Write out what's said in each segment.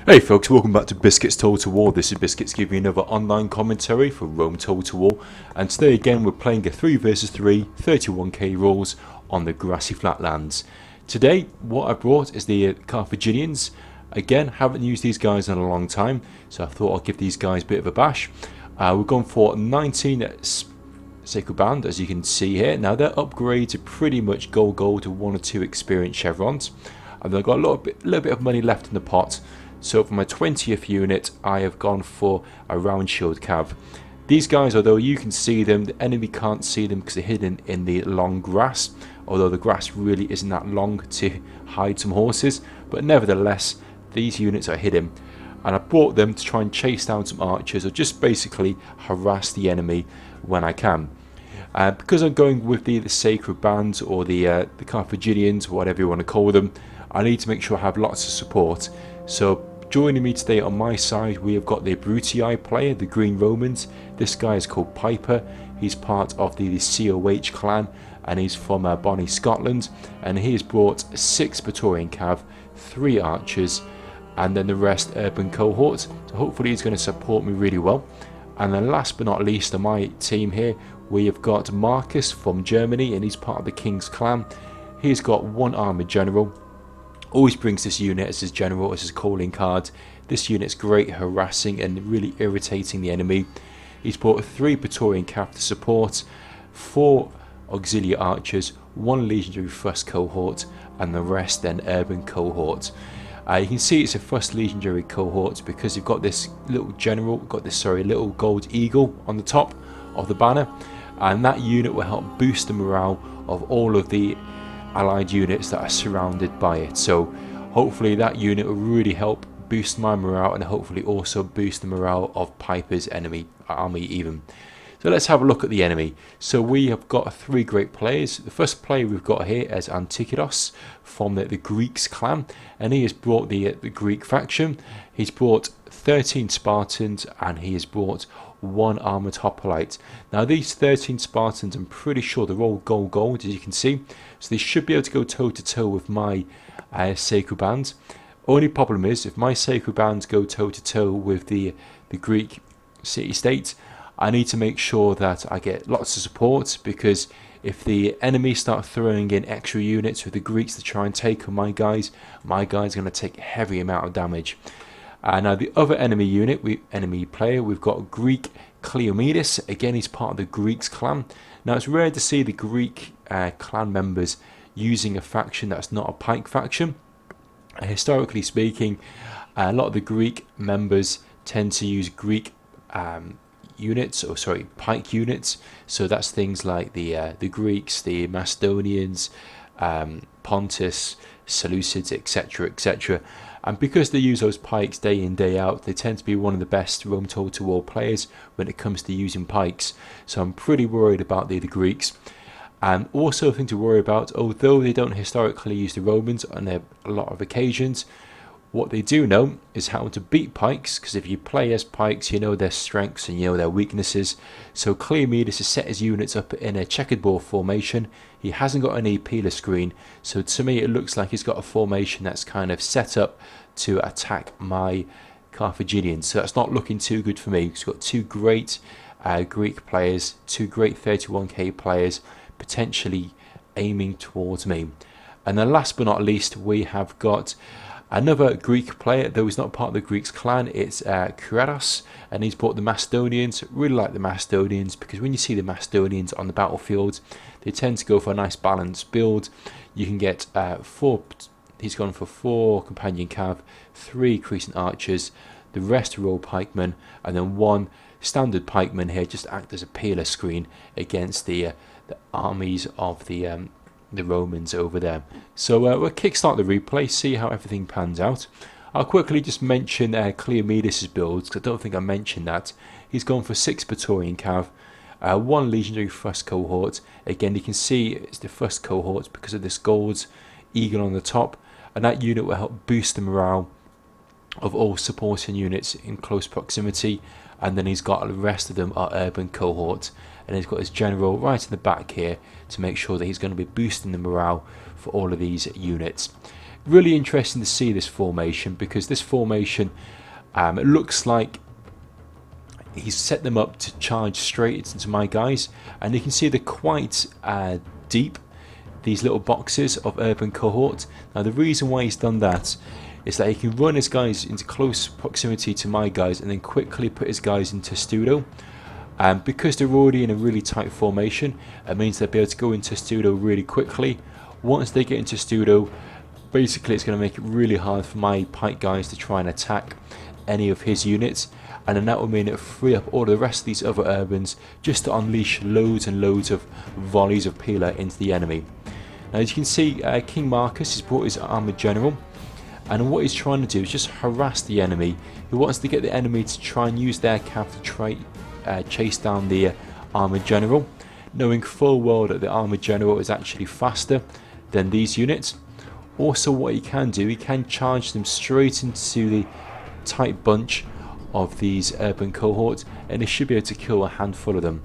Hey folks, welcome back to Biscuits Total War. This is Biscuits giving you another online commentary for Rome Total War, and today again we're playing a 3 vs 3 31k rules on the grassy flatlands. Today what I brought is the Carthaginians. Again, haven't used these guys in a long time, so I thought I'd give these guys a bit of a bash. We've gone for 19 Sacred Band, as you can see here. Now their upgrades are pretty much gold to 1 or 2 experience chevrons, and they've got a little bit of money left in the pot. So for my 20th unit, I have gone for a round shield cav. These guys, although you can see them, the enemy can't see them because they're hidden in the long grass. Although the grass really isn't that long to hide some horses, but nevertheless, these units are hidden. And I brought them to try and chase down some archers, or just basically harass the enemy when I can. Because I'm going with the Sacred Bands, or the Carthaginians, whatever you want to call them, I need to make sure I have lots of support. So joining me today on my side, we have got the Bruitii player, the Green Romans. This guy is called Piper. He's part of the COH clan, and he's from Bonnie, Scotland. And he has brought 6 Praetorian Cav, 3 archers, and then the rest urban cohorts. So hopefully he's going to support me really well. And then last but not least on my team here, we have got Marcus from Germany, and he's part of the King's clan. He's got 1 armoured general. Always brings this unit as his general, as his calling card. This unit's great harassing and really irritating the enemy. He's brought 3 Praetorian Cav to support, 4 auxiliary archers, 1 legionary thrust cohort, and the rest then urban cohort. You can see it's a first legionary cohort because you've got this little general, little gold eagle on the top of the banner, and that unit will help boost the morale of all of the allied units that are surrounded by it. So hopefully that unit will really help boost my morale, and hopefully also boost the morale of Piper's enemy army even. So let's have a look at the enemy. So we have got 3 great players. The first player we've got here is Antikidos from the Greeks clan, and he has brought the Greek faction. He's brought 13 Spartans, and he has brought 1 armoured hoplite. Now these 13 Spartans, I'm pretty sure they're all gold as you can see, so they should be able to go toe to toe with my Sacred Bands. Only problem is, if my Sacred Bands go toe to toe with the Greek city-state, I need to make sure that I get lots of support, because if the enemy start throwing in extra units with the Greeks to try and take on my guys are going to take a heavy amount of damage. Now the other enemy player, we've got GREEK-KLEOMENIS. Again, he's part of the Greeks clan. Now it's rare to see the Greek clan members using a faction that's not a pike faction. Historically speaking, a lot of the Greek members tend to use Greek pike units. So that's things like the Greeks, the Macedonians, Pontus, Seleucids, etc. And because they use those pikes day in day out, they tend to be one of the best Rome Total War players when it comes to using pikes. So I'm pretty worried about the Greeks. And also a thing to worry about, although they don't historically use the Romans on a lot of occasions, what they do know is how to beat pikes, because if you play as pikes, you know their strengths and you know their weaknesses. So Cleomenes has set his units up in a checkerboard formation. He hasn't got any peeler screen, so to me it looks like he's got a formation that's kind of set up to attack my Carthaginians. So that's not looking too good for me. He's got 2 great Greek players, 2 great 31k players potentially aiming towards me. And then last but not least, we have got another Greek player, though he's not part of the Greeks clan. It's Krateos, and he's brought the Macedonians. Really like the Macedonians, because when you see the Macedonians on the battlefield, they tend to go for a nice balanced build. You can get 4, he's gone for 4 companion cav, 3 crescent archers, the rest are all pikemen, and then 1 standard pikeman here just to act as a peeler screen against the armies of the Romans over there. So we'll kickstart the replay, see how everything pans out. I'll quickly just mention Cleomenes' builds, because I don't think I mentioned that. He's gone for 6 Praetorian Cav, 1 legionary thrust cohort. Again, you can see it's the thrust cohort because of this gold eagle on the top, and that unit will help boost the morale of all supporting units in close proximity. And then he's got the rest of them are urban cohort, and he's got his general right in the back here to make sure that he's going to be boosting the morale for all of these units. Really interesting to see this formation, because this formation, it looks like he's set them up to charge straight into my guys, and you can see they're quite deep, these little boxes of urban cohort. Now the reason why he's done that is that he can run his guys into close proximity to my guys and then quickly put his guys into testudo. Because they're already in a really tight formation, it means they'll be able to go into testudo really quickly. Once they get into testudo, basically it's going to make it really hard for my pike guys to try and attack any of his units, and then that will mean it'll free up all the rest of these other urbans just to unleash loads and loads of volleys of Pila into the enemy. Now as you can see, King Marcus has brought his armoured general, and what he's trying to do is just harass the enemy. He wants to get the enemy to try and use their cav to try chase down the armoured general, knowing full well that the armoured general is actually faster than these units. Also what he can do, he can charge them straight into the tight bunch of these urban cohorts, and he should be able to kill a handful of them.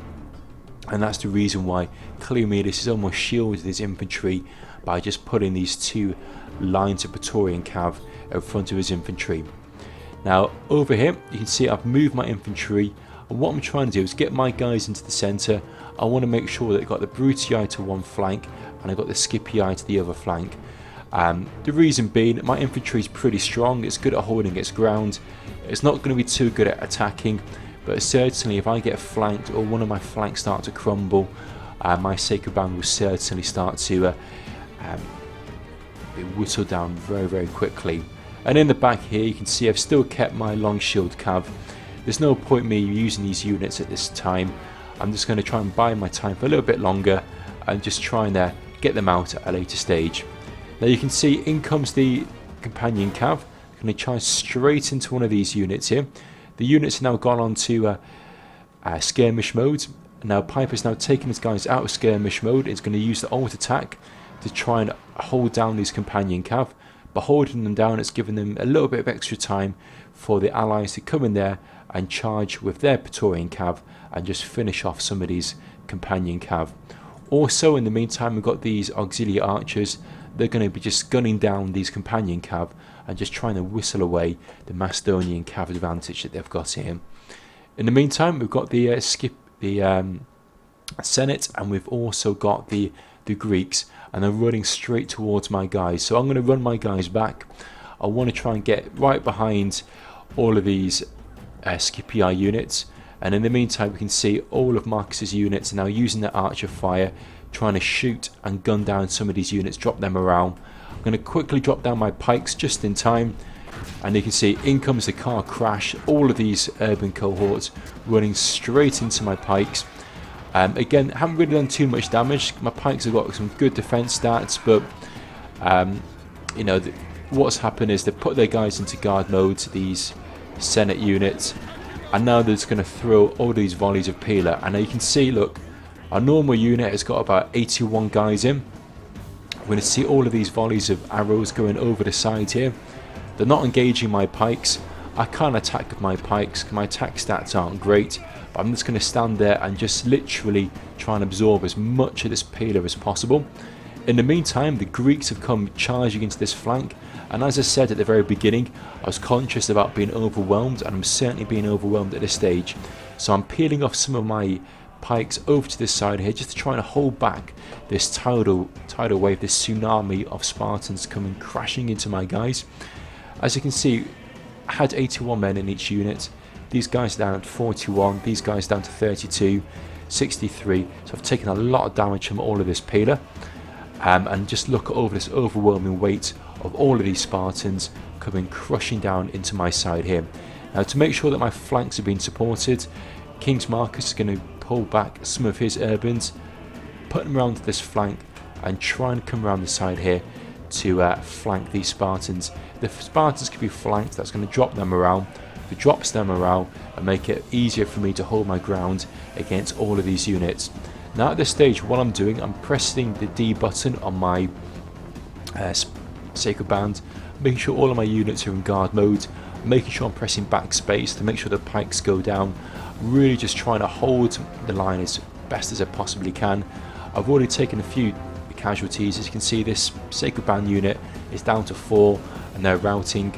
And that's the reason why Kleomenis has almost shielded his infantry by just putting these two lines of Praetorian cav in front of his infantry. Now over here you can see I've moved my infantry, and what I'm trying to do is get my guys into the centre. I want to make sure that I've got the Bruitii to one flank and I've got the Scipii to the other flank. The reason being, my infantry is pretty strong, it's good at holding its ground, it's not going to be too good at attacking, but certainly if I get flanked or one of my flanks start to crumble, my sacred band will certainly start to be whittled down very, very quickly. And in the back here you can see I've still kept my long shield cav. There's no point me using these units at this time. I'm just going to try and buy my time for a little bit longer and just try and get them out at a later stage. Now you can see in comes the companion cav. I'm going to charge straight into one of these units here. The unit's now gone on to skirmish mode. Now Piper's now taken his guys out of skirmish mode. It's going to use the alt attack to try and hold down these companion cav. But holding them down, it's given them a little bit of extra time for the allies to come in there and charge with their Praetorian cav and just finish off some of these companion cav. Also in the meantime we've got these auxiliary archers. They're going to be just gunning down these companion cav and just trying to whistle away the Macedonian cav advantage that they've got here. In the meantime we've got the Senate, and we've also got the Greeks, and they're running straight towards my guys. So I'm going to run my guys back. I want to try and get right behind all of these Scipii units, and in the meantime we can see all of Marcus's units are now using their archer fire, trying to shoot and gun down some of these units, drop them around. I'm going to quickly drop down my pikes just in time, and you can see in comes the car crash, all of these urban cohorts running straight into my pikes. Again, haven't really done too much damage. My pikes have got some good defense stats, but you know, what's happened is they've put their guys into guard mode, these Senate units, and now they're just going to throw all these volleys of Pila. And now you can see, look, our normal unit has got about 81 guys in. We're going to see all of these volleys of arrows going over the side here. They're not engaging my pikes. I can't attack with my pikes, my attack stats aren't great, but I'm just going to stand there and just literally try and absorb as much of this Pila as possible. In the meantime, the Greeks have come charging into this flank, and as I said at the very beginning, I was conscious about being overwhelmed, and I'm certainly being overwhelmed at this stage. So I'm peeling off some of my pikes over to this side here, just to try and hold back this tidal wave, this tsunami of Spartans coming crashing into my guys. As you can see, I had 81 men in each unit. These guys are down at 41, these guys down to 32, 63. So I've taken a lot of damage from all of this Pila. And just look over this overwhelming weight of all of these Spartans coming crushing down into my side here. Now to make sure that my flanks are being supported, King Marcus is going to pull back some of his urbans, put them around this flank, and try and come around the side here to flank these Spartans. The Spartans can be flanked, that's going to drop them around. If it drops them around and make it easier for me to hold my ground against all of these units. Now at this stage, what I'm doing, I'm pressing the D button on my sacred band, making sure all of my units are in guard mode, making sure I'm pressing backspace to make sure the pikes go down, really just trying to hold the line as best as I possibly can. I've already taken a few casualties. As you can see, this sacred band unit It's down to 4 and they're routing.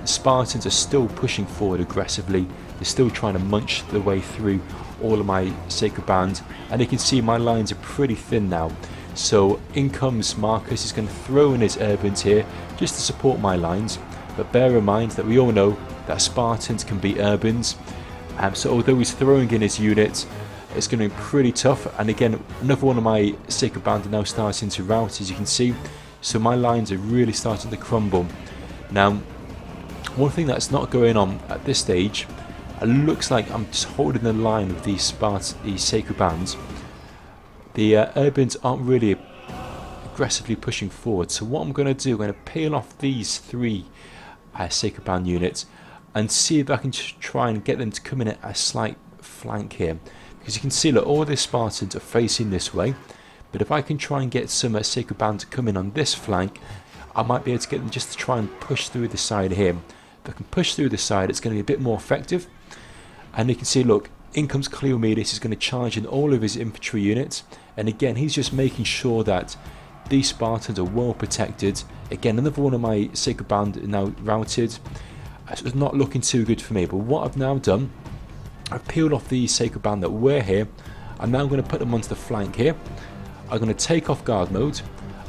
Spartans are still pushing forward aggressively. They're still trying to munch their way through all of my sacred band, and you can see my lines are pretty thin now. So in comes Marcus. He's going to throw in his urbans here just to support my lines, but bear in mind that we all know that Spartans can beat urbans. So although he's throwing in his units, it's going to be pretty tough. And again, another one of my sacred band are now starting to rout, as you can see. So my lines are really starting to crumble. Now, one thing that's not going on at this stage, it looks like I'm just holding the line of these sacred bands. The urbans aren't really aggressively pushing forward. So what I'm going to do, I'm going to peel off these 3 sacred band units and see if I can just try and get them to come in at a slight flank here. Because you can see that all the Spartans are facing this way. But if I can try and get some sacred band to come in on this flank, I might be able to get them just to try and push through the side here. If I can push through the side, it's going to be a bit more effective. And you can see, look, in comes Kleomenis. He's going to charge in all of his infantry units. And again, he's just making sure that these Spartans are well protected. Again, another one of my sacred band are now routed. It's not looking too good for me. But what I've now done, I've peeled off the sacred band that were here. I'm now going to put them onto the flank here. I'm going to take off guard mode.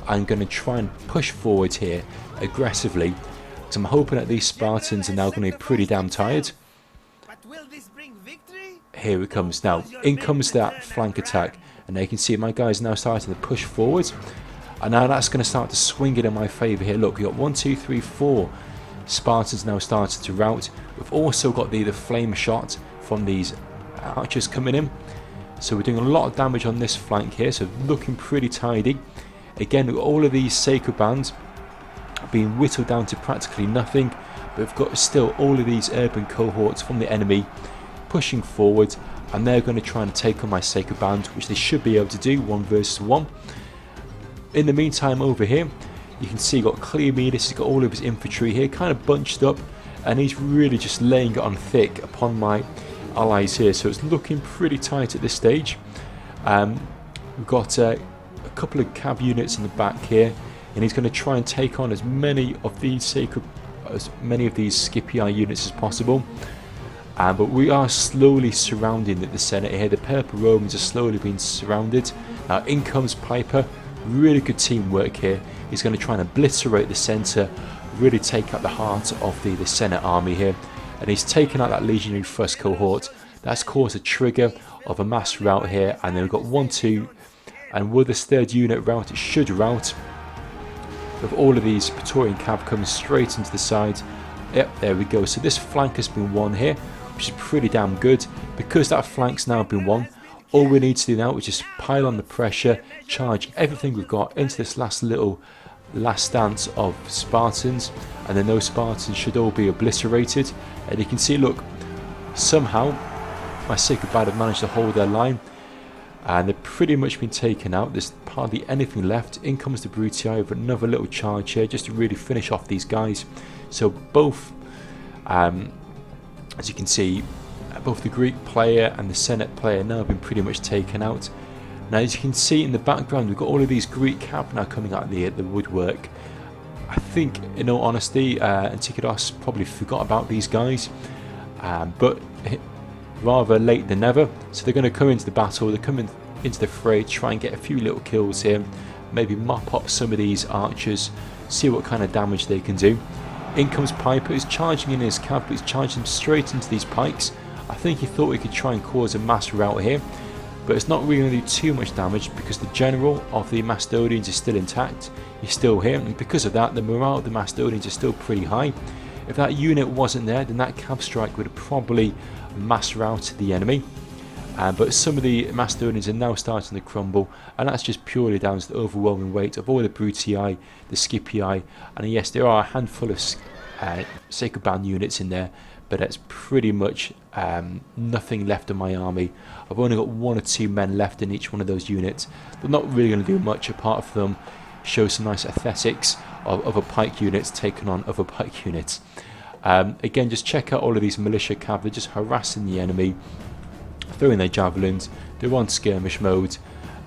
I'm going to try and push forward here aggressively. Because I'm hoping that these Spartans are now going to be pretty damn tired. Here it comes now. In comes that flank attack. And now you can see my guys now starting to push forward. And now that's going to start to swing it in my favour here. Look, we've got 1, 2, 3, 4 Spartans now started to rout. We've also got the flame shot from these archers coming in. So we're doing a lot of damage on this flank here. So looking pretty tidy. Again, all of these sacred bands being whittled down to practically nothing. But we've got still all of these urban cohorts from the enemy pushing forward. And they're going to try and take on my sacred band, which they should be able to do, 1 versus 1. In the meantime, over here, you can see you've got Kleomenis. He's got all of his infantry here, kind of bunched up. And he's really just laying it on thick upon my allies here. So it's looking pretty tight at this stage. We've got a couple of cab units in the back here. And he's going to try and take on as many of these Scipii units as possible. But we are slowly surrounding the Senate here. The purple Romans are slowly being surrounded. Now in comes Piper. Really good teamwork here. He's going to try and obliterate the centre. Really take out the heart of the Senate army here. And he's taken out that legionary first cohort. That's caused a trigger of a mass rout here. And then we've got 1, 2. And with this 3rd unit rout, it should rout. With all of these Praetorian cav coming straight into the side. Yep, there we go. So this flank has been won here, which is pretty damn good. Because that flank's now been won, all we need to do now is just pile on the pressure, charge everything we've got into this last stance of Spartans, and then those Spartans should all be obliterated. And you can see, look, somehow my sacred band have managed to hold their line, and they've pretty much been taken out. There's hardly anything left. In comes the Bruitii with another little charge here just to really finish off these guys. So both, as you can see, both the Greek player and the Senate player now have been pretty much taken out. Now as you can see in the background, we've got all of these Greek cav now coming out of the woodwork. I think, in all honesty, Antikidos probably forgot about these guys, but rather late than never. So they're going to come into the battle, they're coming into the fray, try and get a few little kills here, maybe mop up some of these archers, see what kind of damage they can do. In comes Piper. He's charging in his cav, but he's charging straight into these pikes. I think he thought he could try and cause a mass rout here, but it's not really going to do too much damage because the general of the Macedonians is still intact. He's still here, and because of that, the morale of the Macedonians is still pretty high. If that unit wasn't there, then that cav strike would have probably mass routed the enemy. But some of the Macedonians are now starting to crumble, and that's just purely down to the overwhelming weight of all the Bruitii, the Scipii, and yes, there are a handful of sacred band units in there, but that's pretty much nothing left of my army. I've only got 1 or 2 men left in each one of those units. They're not really going to do much apart from show some nice aesthetics of other pike units taking on other pike units. Again, just check out all of these militia cav. They're just harassing the enemy, throwing their javelins. They're on skirmish mode.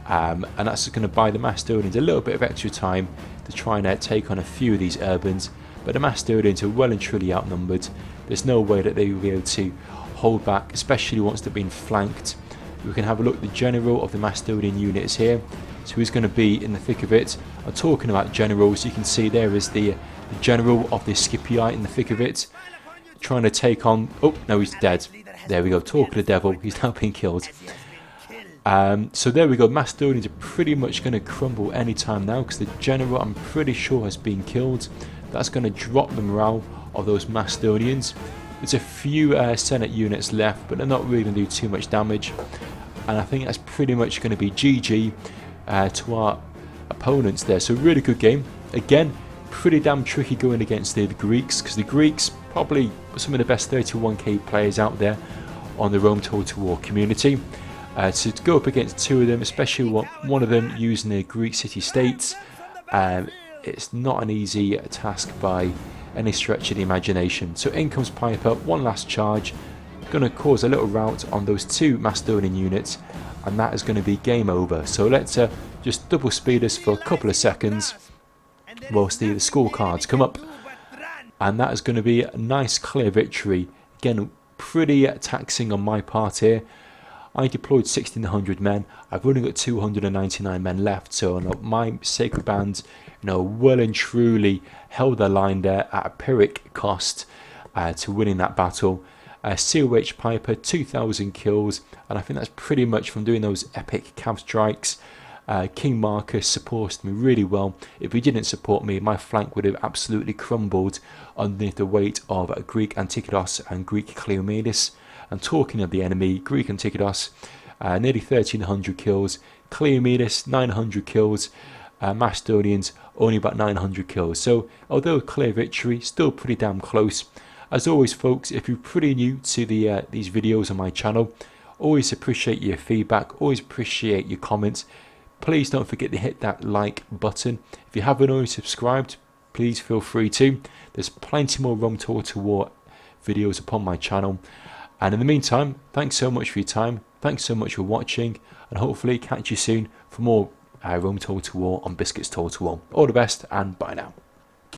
and that's going to buy the Macedonians a little bit of extra time to try and take on a few of these urbans. But the Macedonians are well and truly outnumbered. There's no way that they will be able to hold back, especially once they've been flanked. We can have a look at the general of the Macedonian units here. So he's going to be in the thick of it. I'm talking about generals. You can see there is the general of the Scipii in the thick of it, trying to take on... Oh, no, he's dead. There we go. Talk of the devil. He's now been killed. So there we go. Macedonians are pretty much going to crumble anytime now, because the general, I'm pretty sure, has been killed. That's going to drop the morale of those Macedonians. There's a few Senate units left, but they're not really going to do too much damage. And I think that's pretty much going to be GG to our opponents there. So really good game. Again, pretty damn tricky going against the Greeks, because the Greeks probably some of the best 31k players out there on the Rome Total War community. So to go up against two of them, especially one of them using the Greek city-states, it's not an easy task by any stretch of the imagination. So in comes Piper, one last charge, going to cause a little rout on those two Macedonian units, and that is going to be game over. So let's just double speed us for a couple of seconds whilst the scorecards come up, and that is going to be a nice clear victory. Again, pretty taxing on my part here. I deployed 1600 men. I've only got 299 men left, so my sacred band, well and truly held their line there at a Pyrrhic cost to winning that battle. COH Piper, 2,000 kills, and I think that's pretty much from doing those epic cav strikes. King Marcus supported me really well. If he didn't support me, my flank would have absolutely crumbled underneath the weight of Greek Antikyros and GREEK-KLEOMENIS. And talking of the enemy, Greek Antikyros, nearly 1,300 kills. Kleomenis, 900 kills. Macedonians, only about 900 kills. So, although a clear victory, still pretty damn close. As always, folks, if you're pretty new to these videos on my channel, always appreciate your feedback, always appreciate your comments. Please don't forget to hit that like button. If you haven't already subscribed, please feel free to. There's plenty more Rome Total War videos upon my channel. And in the meantime, thanks so much for your time, thanks so much for watching, and hopefully catch you soon for more Rome Total War on Biscuits Total War. All the best, and bye now.